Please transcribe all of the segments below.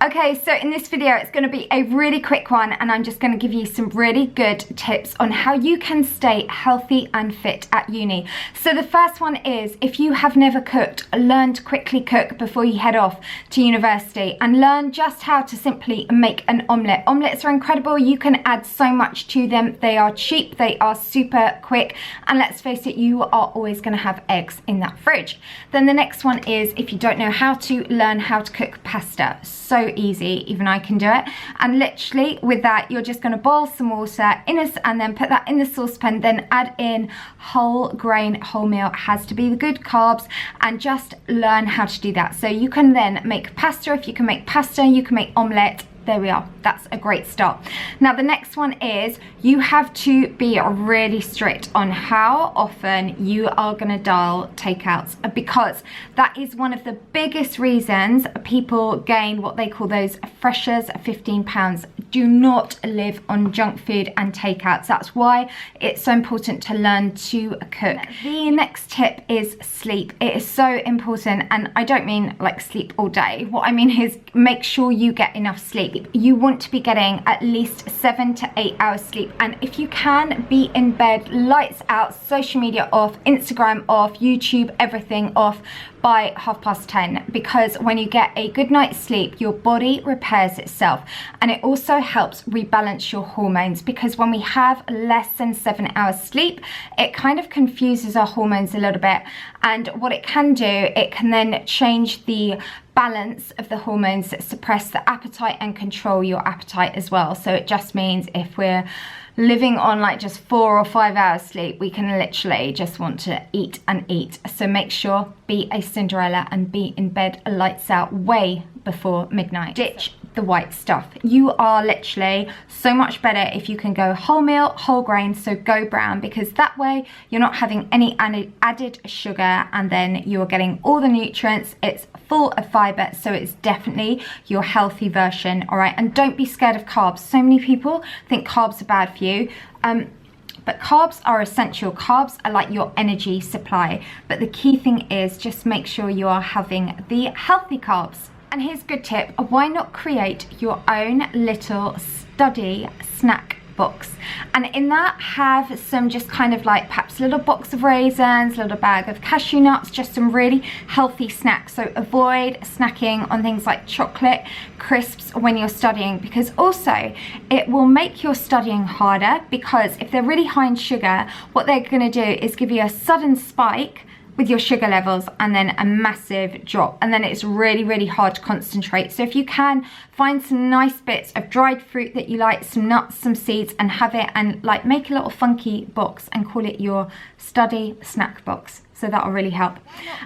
Okay, so in this video it's going to be a really quick one, and I'm just going to give you some really good tips on how you can stay healthy and fit at uni. So the first one is, if you have never cooked, learn to quickly cook before you head off to university, and learn just how to simply make an omelette. Omelettes are incredible. You can add so much to them. They are cheap, they are super quick, and let's face it, you are always going to have eggs in that fridge. Then the next one is, if you don't know how to, learn how to cook pasta. So easy, even I can do it. And literally with that, you're just going to boil some water and then put that in the saucepan, then add in whole grain, wholemeal. It has to be the good carbs, and just learn how to do that. So you can then make pasta. If you can make pasta, you can make omelette. There we are. That's a great start. Now the next one is, you have to be really strict on how often you are going to dial takeouts, because that is one of the biggest reasons people gain what they call those freshers 15 pounds. Do not live on junk food and takeouts. That's why it's so important to learn to cook. The next tip is sleep. It is so important, and I don't mean like sleep all day. What I mean is, make sure you get enough sleep. You want to be getting at least 7 to 8 hours sleep, and if you can, be in bed, lights out, social media off, Instagram off, YouTube, everything off by 10:30, because when you get a good night's sleep, your body repairs itself, and it also helps rebalance your hormones, because when we have less than 7 hours sleep, it kind of confuses our hormones a little bit, and what it can do, it can then change the balance of the hormones that suppress the appetite and control your appetite as well. So it just means if we're living on like just 4 or 5 hours sleep, we can literally just want to eat and eat. So make sure, be a Cinderella and be in bed lights out way before midnight. Ditch the white stuff. You are literally so much better if you can go wholemeal, whole grain, so go brown, because that way you're not having any added sugar, and then you're getting all the nutrients. It's full of fiber, so it's definitely your healthy version. All right, and don't be scared of carbs. So many people think carbs are bad for you, but carbs are essential. Carbs are like your energy supply, but the key thing is just make sure you are having the healthy carbs. And here's a good tip: why not create your own little study snack box, and in that have some just kind of like perhaps a little box of raisins, a little bag of cashew nuts, just some really healthy snacks. So avoid snacking on things like chocolate, crisps when you're studying, because also it will make your studying harder, because if they're really high in sugar, what they're going to do is give you a sudden spike with your sugar levels and then a massive drop, and then it's really hard to concentrate. So if you can, find some nice bits of dried fruit that you like, some nuts, some seeds, and have it, and like make a little funky box and call it your study snack box. So that'll really help.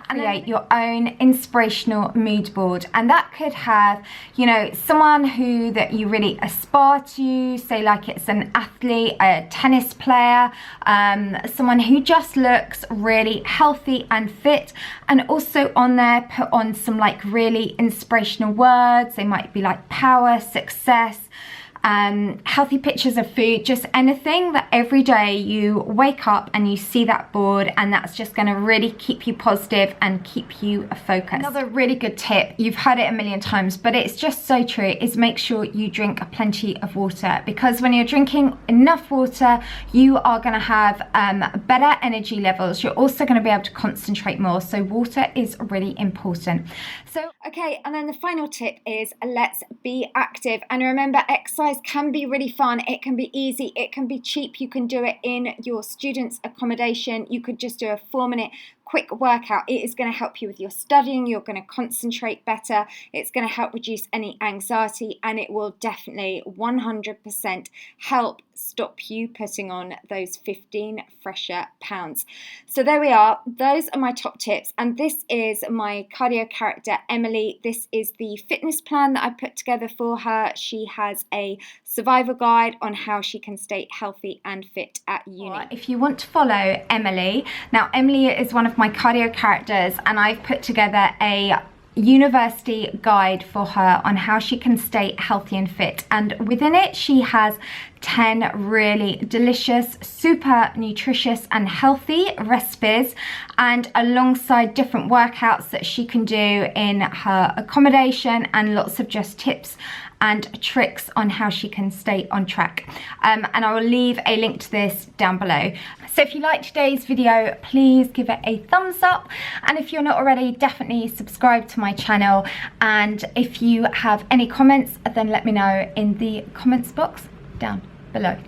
And create your own inspirational mood board, and that could have, you know, someone who that you really aspire to, say like it's an athlete, a tennis player, someone who just looks really healthy and fit, and also on there put on some like really inspirational words. They might be like power, success, healthy pictures of food, just anything that every day you wake up and you see that board, and that's just going to really keep you positive and keep you focused. Another really good tip, you've heard it a million times, but it's just so true, is make sure you drink plenty of water, because when you're drinking enough water, you are going to have better energy levels. You're also going to be able to concentrate more, so water is really important. So okay, and then the final tip is, let's be active. And remember, exercise can be really fun, it can be easy, it can be cheap. You can do it in your students' accommodation. You could just do a 4-minute quick workout. It is going to help you with your studying. You're going to concentrate better. It's going to help reduce any anxiety, and it will definitely 100% help stop you putting on those 15 fresher pounds. So there we are. Those are my top tips, and this is my cardio character Emily. This is the fitness plan that I put together for her. She has a survival guide on how she can stay healthy and fit at uni. If you want to follow Emily, now Emily is one of my cardio characters, and I've put together a university guide for her on how she can stay healthy and fit, and within it she has 10 really delicious, super nutritious and healthy recipes, and alongside different workouts that she can do in her accommodation, and lots of just tips and tricks on how she can stay on track. And I will leave a link to this down below. So if you liked today's video, please give it a thumbs up, and if you're not already, definitely subscribe to my channel, and if you have any comments, then let me know in the comments box down below.